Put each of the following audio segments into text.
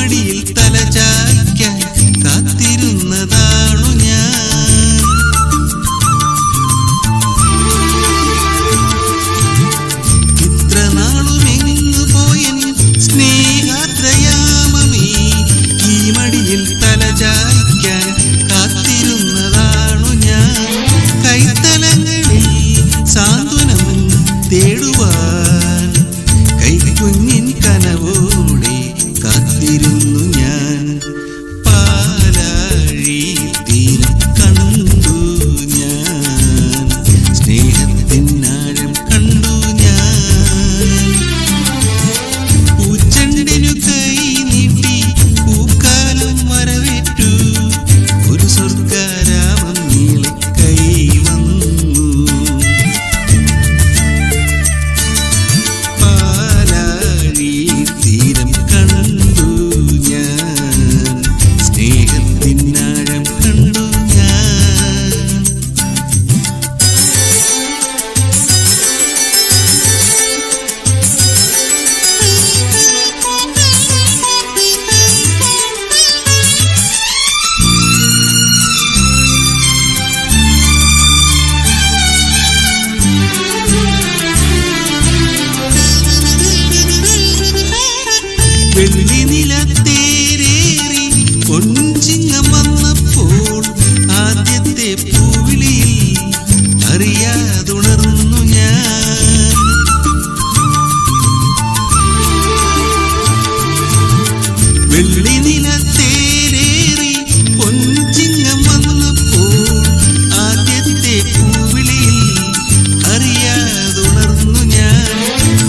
മടിയിൽ തലചായ്ക്കാൻ കാത്തിരുന്നതാണു ഞാൻ. ഇത്ര നാളുമെങ്ങു പോയൻ സ്നേഹാദ്രയാമമേ, ഈ മടിയിൽ തലചായ്ക്കാൻ കാത്തിരുന്നതാണു ഞാൻ. കൈത്തലങ്ങളിൽ സാന്ത്വനം തേടുവാൻ കൈക്കുഞ്ഞിൻ കനവോടെ കാത്തിരുന്നു ഞാൻ. പാലാഴി തീരം കണ്ടു ഞാൻ, സ്നേഹത്തിൻ ആഴം കണ്ടു ഞാൻ. പൂച്ചെണ്ടിനു കൈ നീട്ടി പൂക്കാലം വരവേറ്റു, ഒരു സ്വർഗ്ഗാരാമം നീളെ കൈ വന്നു. പാലാഴി തീരം കണ്ടു ഞാൻ, സ്നേഹത്തിൻ ആഴം കണ്ടു ഞാൻ. വെള്ളി നിലത്തേരേറി പൊൻചിങ്ങം വന്നപ്പോൾ ആദ്യത്തെ പൂവിളിയിൽ അറിയാതുണർന്നു ഞാൻ. വെള്ളി നിലത്തേരേറി പൊൻചിങ്ങം വന്നപ്പോൾ ആദ്യത്തെ പൂവിളിയിൽ അറിയാതുണർന്നു ഞാൻ.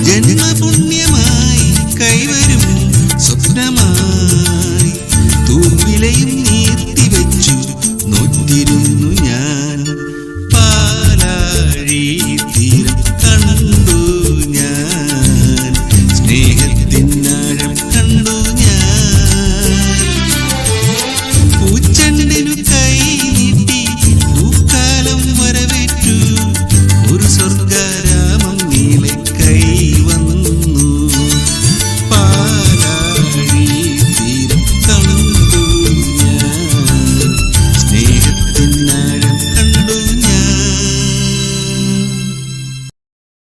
ജന്മപുണ്യമായി കൈവരും സ്വപ്നമായി തൂവിലയും